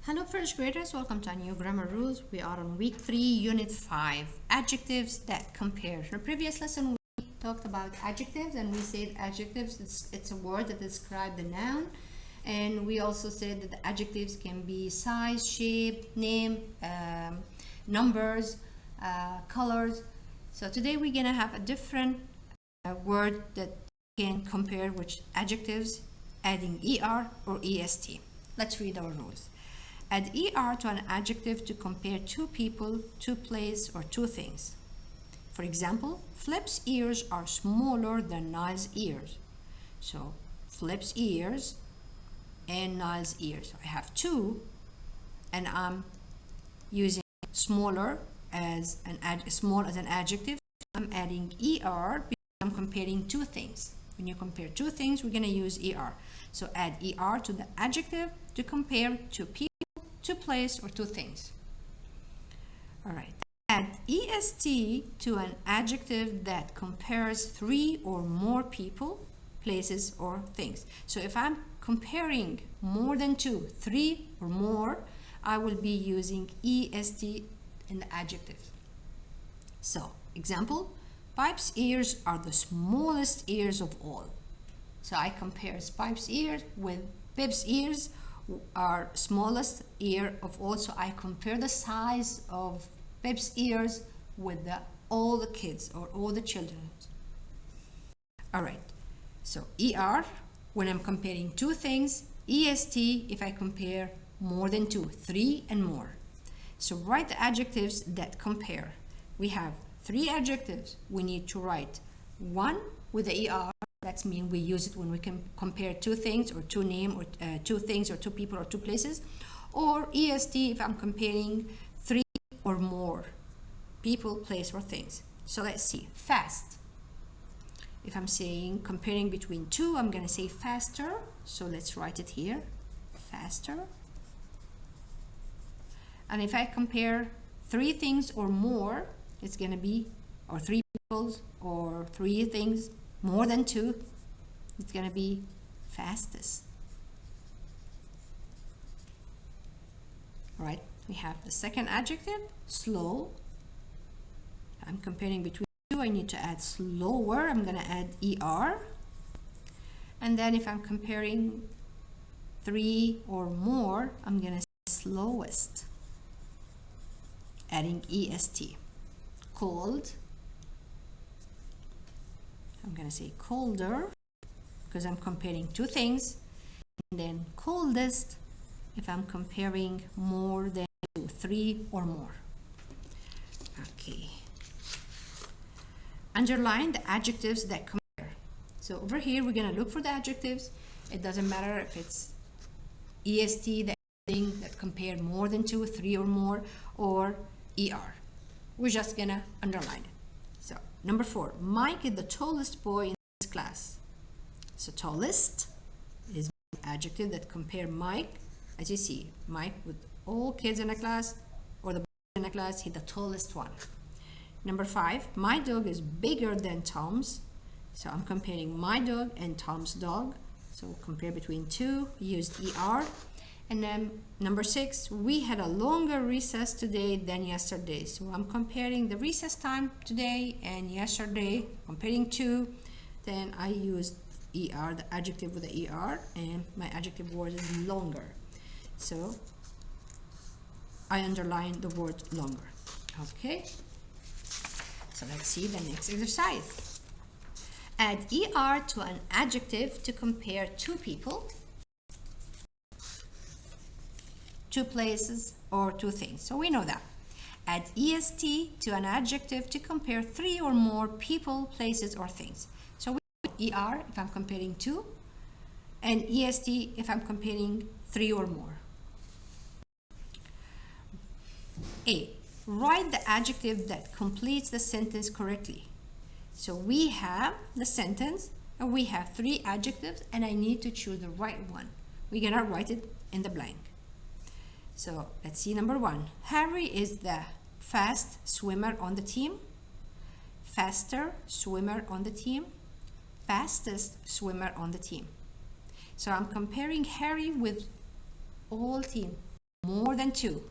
Hello first graders, welcome to our new grammar rules. We are on week 3, unit 5, adjectives that compare. In the previous lesson we talked about adjectives and we said adjectives, it's a word that describes the noun, and we also said that the adjectives can be size, shape, name, numbers, colors. So today we're gonna have a different word that can compare with adjectives, adding er or est. Let's read our rules. Add er to an adjective to compare two people, two places, or two things. For example, Flip's ears are smaller than Niall's ears. So Flip's ears and Niall's ears. I have two, and I'm using smaller as an adjective. I'm adding er because I'm comparing two things. When you compare two things, we're going to use er. So add er to the adjective to compare two people, two places, or two things. All right. Add est to an adjective that compares three or more people, places, or things. So if I'm comparing more than two, three or more, I will be using est in the adjective. So, example, Pipe's ears are the smallest ears of all. So I compare Pipe's ears with Pip's ears are smallest ear of all. So I compare the size of Pip's ears with all the kids or all the children. All right. So er when I'm comparing two things, est if I compare more than two, three and more. So write the adjectives that compare. We have three adjectives. We need to write one with the er. That means we use it when we can compare two things or two names or two things or two people or two places. Or est if I'm comparing three or more people, place, or things. So let's see. Fast. If I'm saying comparing between two, I'm going to say faster. So let's write it here. Faster. And if I compare three things or more, it's going to be, or three people or three things, more than two, it's going to be fastest. All right, we have the second adjective, slow. I'm comparing between two, I need to add slower. I'm going to add er. And then if I'm comparing three or more, I'm going to say slowest, adding est. Cold, I'm going to say colder because I'm comparing two things. And then coldest if I'm comparing more than two, three or more. Okay. Underline the adjectives that compare. So over here we're going to look for the adjectives. It doesn't matter if it's est, the thing that compare more than two, three or more, or er. We're just going to underline it. So number 4, Mike is the tallest boy in his class. So tallest is an adjective that compare Mike, as you see, Mike with all kids in a class or the boy in a class, he's the tallest one. Number 5, my dog is bigger than Tom's. So I'm comparing my dog and Tom's dog. So compare between two, use er. And then number 6, we had a longer recess today than yesterday. So I'm comparing the recess time today and yesterday, comparing two. Then I use er, the adjective with the er, and my adjective word is longer. So I underline the word longer. Okay. So let's see the next exercise. Add er to an adjective to compare two people, two places, or two things. So we know that. Add est to an adjective to compare three or more people, places, or things. So we er if I'm comparing two, and est if I'm comparing three or more. A. Write the adjective that completes the sentence correctly. So we have the sentence and we have three adjectives and I need to choose the right one. We're gonna write it in the blank. So let's see number 1. Harry is the fast swimmer on the team. Faster swimmer on the team. Fastest swimmer on the team. So I'm comparing Harry with all team. more than 2.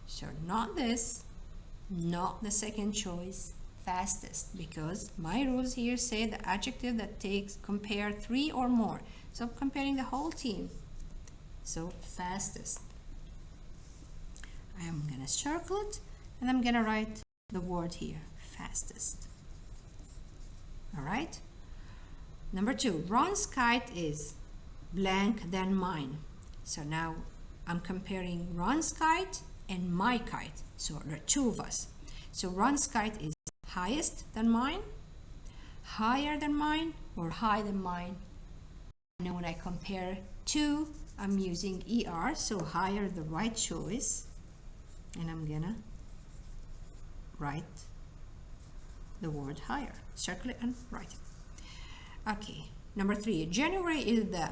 So not this, not the second choice, fastest, because my rules here say the adjective that compare 3 or more. So I'm comparing the whole team. So fastest. I'm gonna circle it and I'm gonna write the word here, fastest. All right. Number 2, Ron's kite is blank than mine. So now I'm comparing Ron's kite and my kite. So there are 2 of us. So Ron's kite is highest than mine, higher than mine, or higher than mine. Now when I compare 2, I'm using ER, so higher the right choice. And I'm gonna write the word higher. Circle it and write it. Okay, number 3, January is the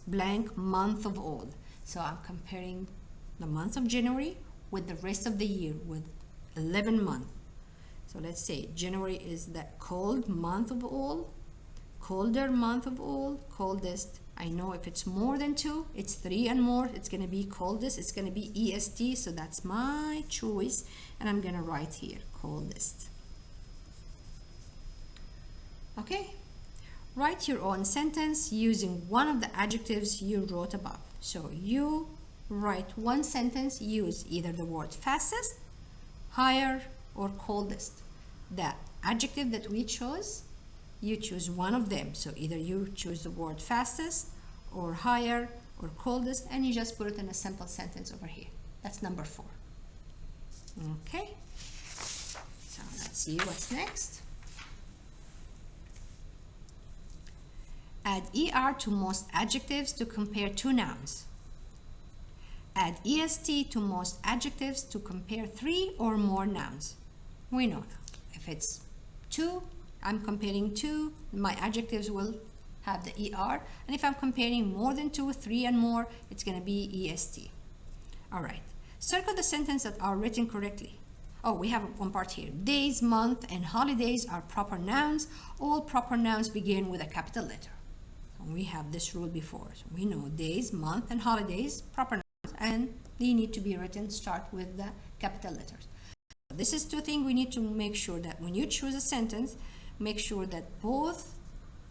blank month of all. So I'm comparing the month of January with the rest of the year, with 11 months. So let's say January is the cold month of all, colder month of all, coldest. I know if it's more than 2, it's 3 and more, it's going to be coldest, it's going to be EST, so that's my choice, and I'm going to write here, coldest. Okay, write your own sentence using one of the adjectives you wrote above. So you write one sentence, use either the word fastest, higher, or coldest. The adjective that we chose, you choose one of them. So either you choose the word fastest or higher or coldest, and you just put it in a simple sentence over here. That's number 4. Okay, so let's see what's next. Add ER to most adjectives to compare 2 nouns. Add EST to most adjectives to compare 3 or more nouns. We know now. If it's 2, I'm comparing 2, my adjectives will have the ER. And if I'm comparing more than 2, 3 and more, it's going to be EST. All right. Circle the sentences that are written correctly. Oh, we have one part here. Days, month, and holidays are proper nouns. All proper nouns begin with a capital letter. We have this rule before. So we know days, month, and holidays, proper nouns, and they need to be written, start with the capital letters. This is 2 things we need to make sure that when you choose a sentence, make sure that both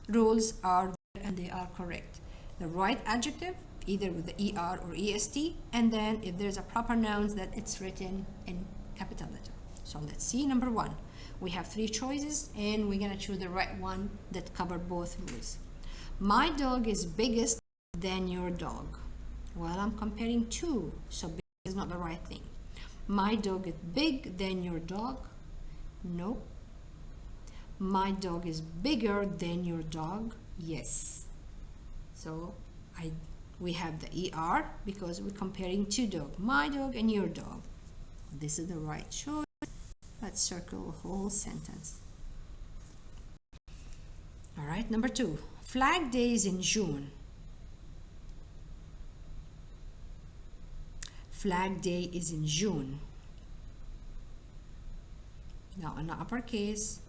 rules are there and they are correct. The right adjective, either with the ER or EST, and then if there's a proper nouns, that it's written in capital letter. So let's see, number 1. We have 3 choices, and we're gonna choose the right one that cover both rules. My dog is biggest than your dog. Well, I'm comparing 2, so big is not the right thing. My dog is big than your dog. Nope. My dog is bigger than your dog. Yes. So we have the ER because we're comparing 2 dogs, my dog and your dog. This is the right choice. Let's circle the whole sentence. All right, number 2. Flag Day is in June. Flag Day is in June. Not in the uppercase,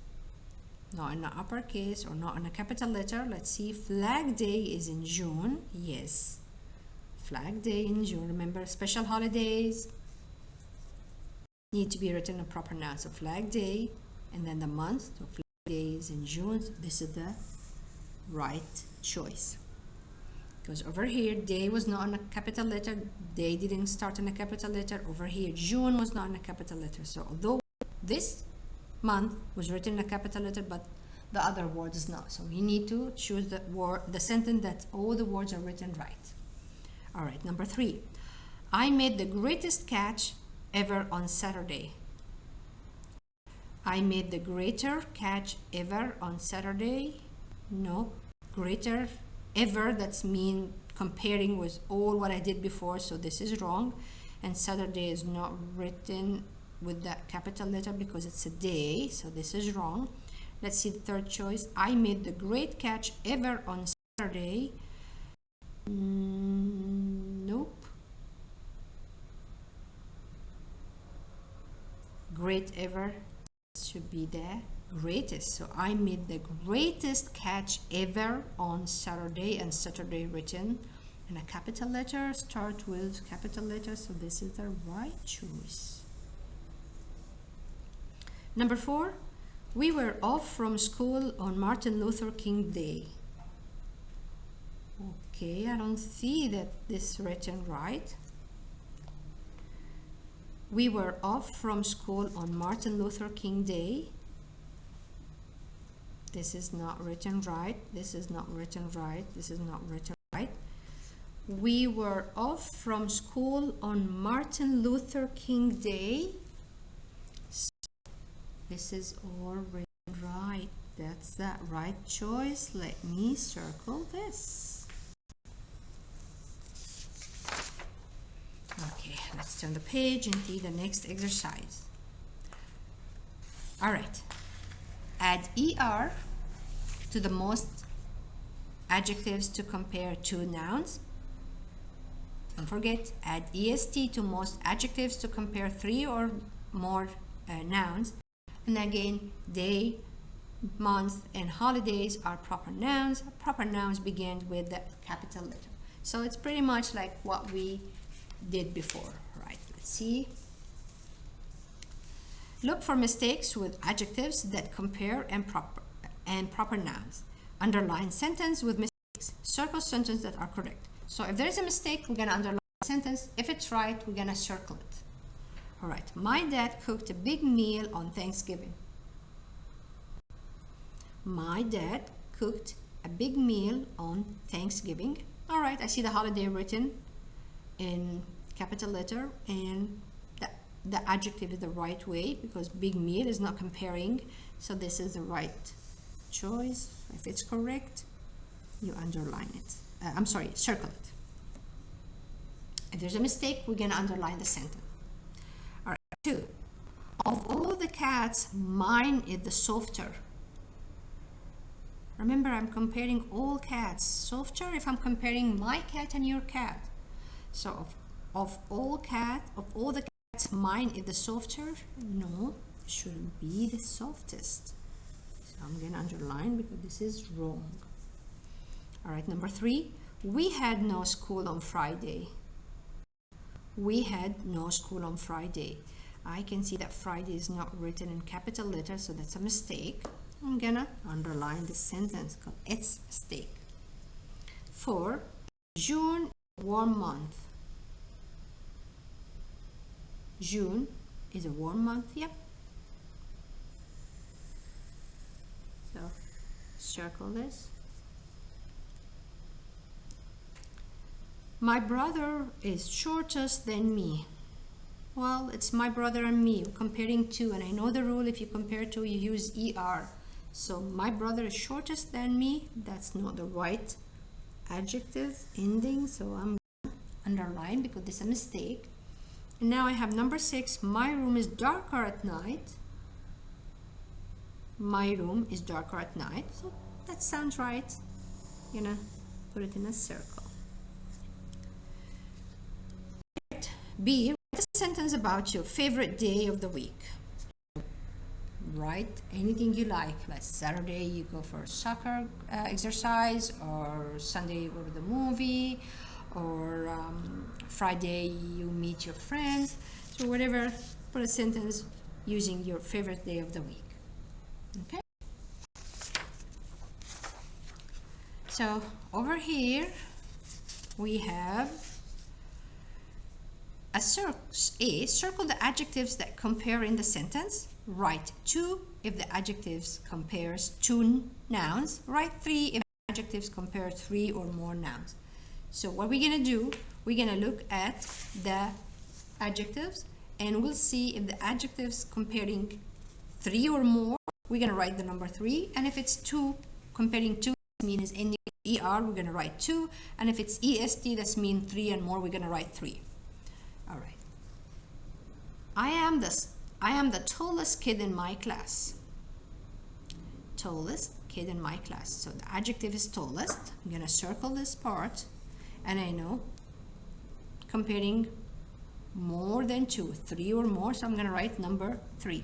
not in the uppercase, or not in a capital letter. Let's see, Flag Day is in June. Yes, Flag Day in June. Remember, special holidays need to be written in proper noun. So Flag Day, and then the month. So Flag Day is in June. This is the right choice. Because over here, day was not in a capital letter. Day didn't start in a capital letter. Over here, June was not in a capital letter. So although this month was written in a capital letter, but the other word is not. So we need to choose the word, the sentence that all the words are written right. All right, number 3. I made the greatest catch ever on Saturday. I made the greater catch ever on Saturday. No, greater ever, that's mean comparing with all what I did before, so this is wrong. And Saturday is not written with that capital letter because it's a day, so this is wrong. Let's see the third choice. I made the great catch ever on Saturday. Nope. Great ever should be the greatest. So I made the greatest catch ever on Saturday, and Saturday written and a capital letter. Start with capital letter, so this is the right choice. Number 4, we were off from school on Martin Luther King Day. Okay, I don't see that this written right. We were off from school on Martin Luther King Day. This is not written right. This is not written right. This is not written right. We were off from school on Martin Luther King Day. So this is all written right. That's that right choice. Let me circle this. Okay, let's turn the page and see the next exercise. All right. Add ER to the most adjectives to compare two nouns. Don't forget, add EST to most adjectives to compare 3 or more nouns. And again, day, month, and holidays are proper nouns. Proper nouns begin with the capital letter. So it's pretty much like what we did before. Right, let's see. Look for mistakes with adjectives that compare and proper nouns. Underline sentence with mistakes. Circle sentences that are correct. So if there is a mistake, we're gonna underline the sentence. If it's right, we're gonna circle it. All right, my dad cooked a big meal on Thanksgiving. My dad cooked a big meal on Thanksgiving. All right, I see the holiday written in capital letter, and the adjective is the right way because big meal is not comparing, so this is the right choice. If it's correct, you underline it. I'm sorry, circle it. If there's a mistake, we're gonna underline the sentence. All right, 2. Of all the cats, mine is the softer. Remember, I'm comparing all cats. Softer if I'm comparing my cat and your cat. So of all the cats, mine is the softer. No, it shouldn't be the softest. So I'm gonna underline because this is wrong. All right, number 3. We had no school on Friday. We had no school on Friday. I can see that Friday is not written in capital letters, so that's a mistake. I'm gonna underline the sentence because it's a mistake. 4. June is a warm month. June is a warm month. Yep. So circle this. My brother is shortest than me. Well, it's my brother and me. We're comparing two, and I know the rule, if you compare two, you use ER. So my brother is shortest than me. That's not the right adjective ending, so I'm gonna underline because this is a mistake. And now I have number 6. My room is darker at night. My room is darker at night. So that sounds right. I'm gonna put it in a circle. B. Write a sentence about your favorite day of the week. Write anything you like Saturday you go for soccer exercise, or Sunday you go to the movie, or Friday you meet your friends. So whatever, put a sentence using your favorite day of the week. Okay, so over here we have a circle the adjectives that compare in the sentence. Write 2 if the adjectives compares 2 nouns. Write 3 if the adjectives compare 3 or more nouns. So what we're gonna do, we're gonna look at the adjectives and we'll see if the adjectives comparing 3 or more, we're gonna write the number 3, and if it's 2 comparing 2, that means ending with ER, we're gonna write 2, and if it's EST, that's mean 3 and more, we're gonna write 3. All right. I am the tallest kid in my class. Tallest kid in my class. So the adjective is tallest. I'm gonna circle this part, and I know comparing more than 2, 3 or more, so I'm gonna write number 3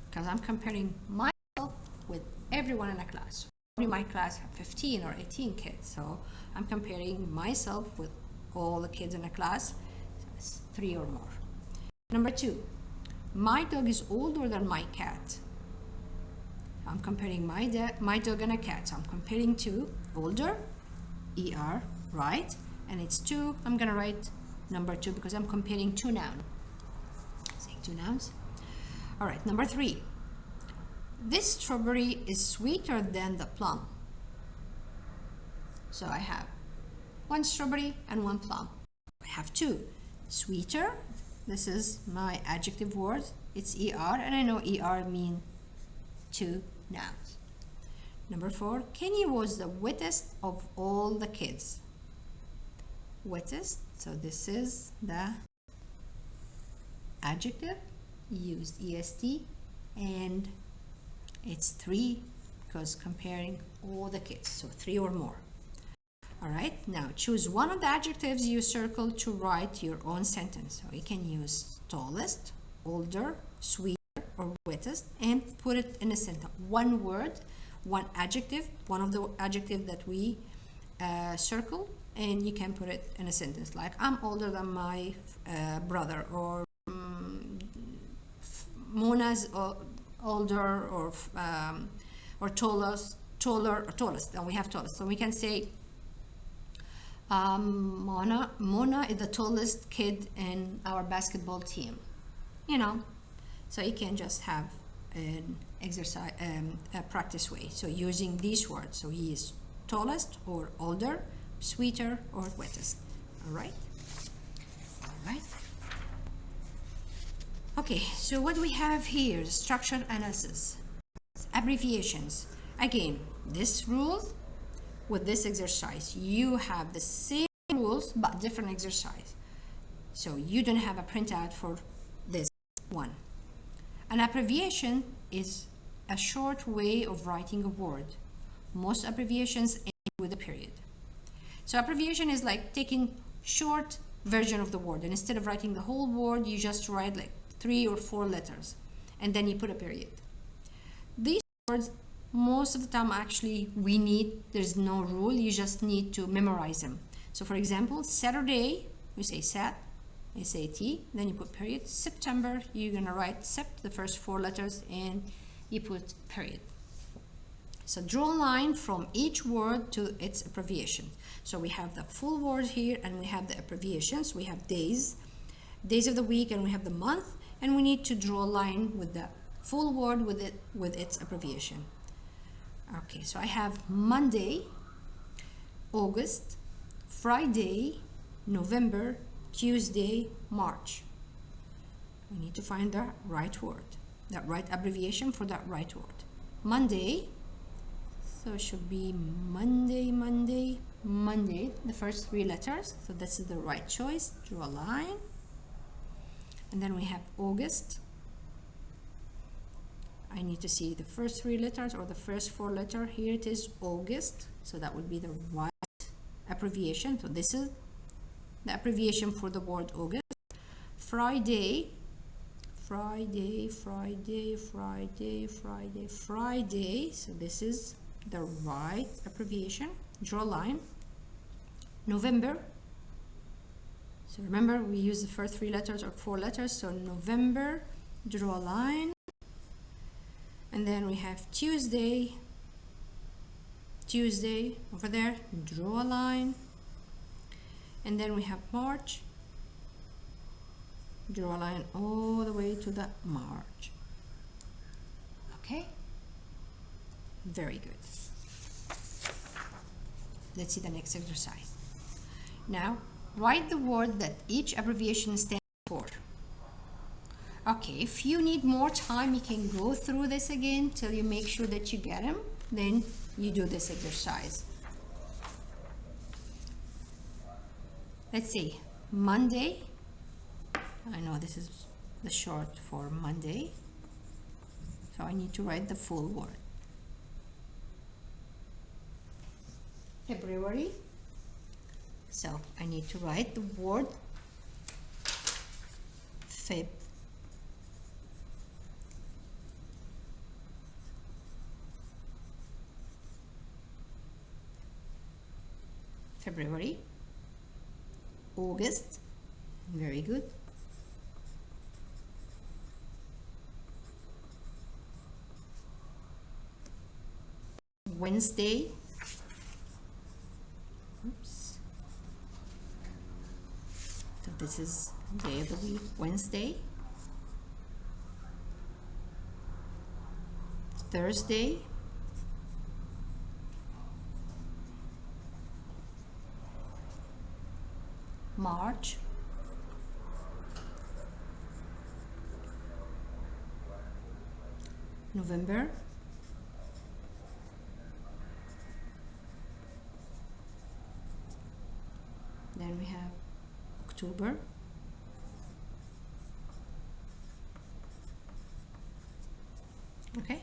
because I'm comparing myself with everyone in the class. in my class have 15 or 18 kids, so I'm comparing myself with all the kids in the class, so it's 3 or more. Number 2, my dog is older than my cat. I'm comparing my dog and a cat, so I'm comparing two. Older, ER, right? And it's 2, I'm gonna write number 2 because I'm comparing 2 nouns. Saying 2 nouns. All right, number 3. This strawberry is sweeter than the plum. So I have 1 strawberry and 1 plum. I have 2. Sweeter, this is my adjective word. It's ER, and I know ER mean 2 nouns. Number 4, Kenny was the wettest of all the kids. Wettest, so this is the adjective, used EST, and it's 3 because comparing all the kids, so 3 or more. All right, now choose one of the adjectives you circled to write your own sentence. So you can use tallest, older, sweeter, or wettest, and put it in a sentence. One word, one adjective, one of the adjectives that we circle, and you can put it in a sentence like I'm older than my brother, or Mona's older, or tallest, and we have tallest, so we can say Mona is the tallest kid in our basketball team, you know. So you can just have an exercise, a practice way. So using these words, so he is tallest or older, sweeter or wettest. All right. Okay, so what we have here is structure analysis, abbreviations. Again, this rule with this exercise, you have the same rules but different exercise. So you don't have a printout for this one. An abbreviation is a short way of writing a word. Most abbreviations end with a period. So abbreviation is like taking short version of the word, and instead of writing the whole word, you just write like 3 or 4 letters, and then you put a period. These words, most of the time, actually, there's no rule, you just need to memorize them. So for example, Saturday, we say sat, S-A-T, then you put period. September, you're gonna write sept, the first 4 letters, and you put period. So draw a line from each word to its abbreviation. So we have the full word here, and we have the abbreviations. We have days of the week, and we have the month, and we need to draw a line with the full word with its abbreviation. Okay, so I have Monday, August, Friday, November, Tuesday, March. We need to find the right word, that right abbreviation for that right word. Monday, so it should be Monday, the first 3 letters. So this is the right choice. Draw a line. And then we have August. I need to see the first 3 letters or the first 4 letters. Here it is, August. So that would be the right abbreviation. So this is the abbreviation for the word August. Friday. So this is the right abbreviation. Draw a line. November. So remember, we use the first 3 letters or 4 letters. So November, draw a line. And then we have Tuesday over there, draw a line. And then we have March, draw a line all the way to the March. Okay, very good. Let's see the next exercise. Now write the word that each abbreviation stands for. Okay, if you need more time, you can go through this again till you make sure that you get them. Then you do this exercise. Let's see, Monday. I know this is the short for Monday, so I need to write the full word. February. So I need to write the word Feb. February. August. Very good. Wednesday. Oops. So this is day of the week, Wednesday. Thursday. March. November. Then we have October. Okay.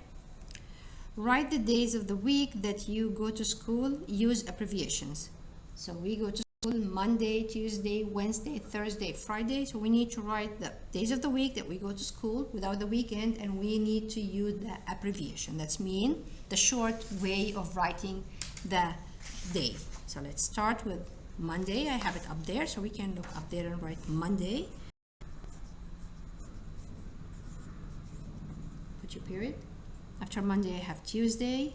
Write the days of the week that you go to school. Use abbreviations. So we go to school Monday, Tuesday, Wednesday, Thursday, Friday. So we need to write the days of the week that we go to school without the weekend, and we need to use the abbreviation. That's mean the short way of writing the day. So let's start with Monday. I have it up there, so we can look up there and write Monday. Put your period. After Monday, I have Tuesday.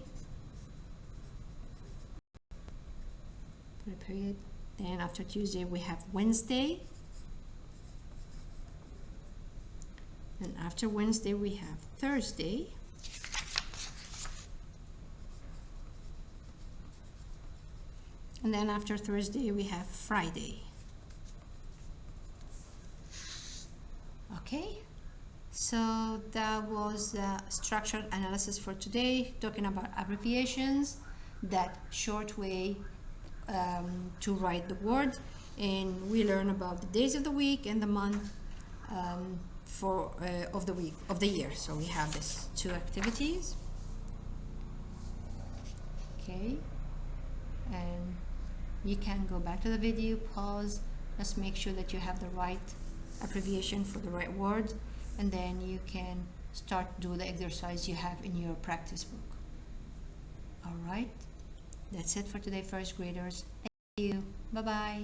Put a period. Then after Tuesday, we have Wednesday. And after Wednesday, we have Thursday. And then after Thursday, we have Friday. Okay, so that was the structured analysis for today, talking about abbreviations, that short way to write the word. And we learn about the days of the week and the month of the week of the year. So we have these two activities. Okay, and you can go back to the video, pause, just make sure that you have the right abbreviation for the right word, and then you can start do the exercise you have in your practice book. All right, that's it for today, first graders. Thank you. Bye bye.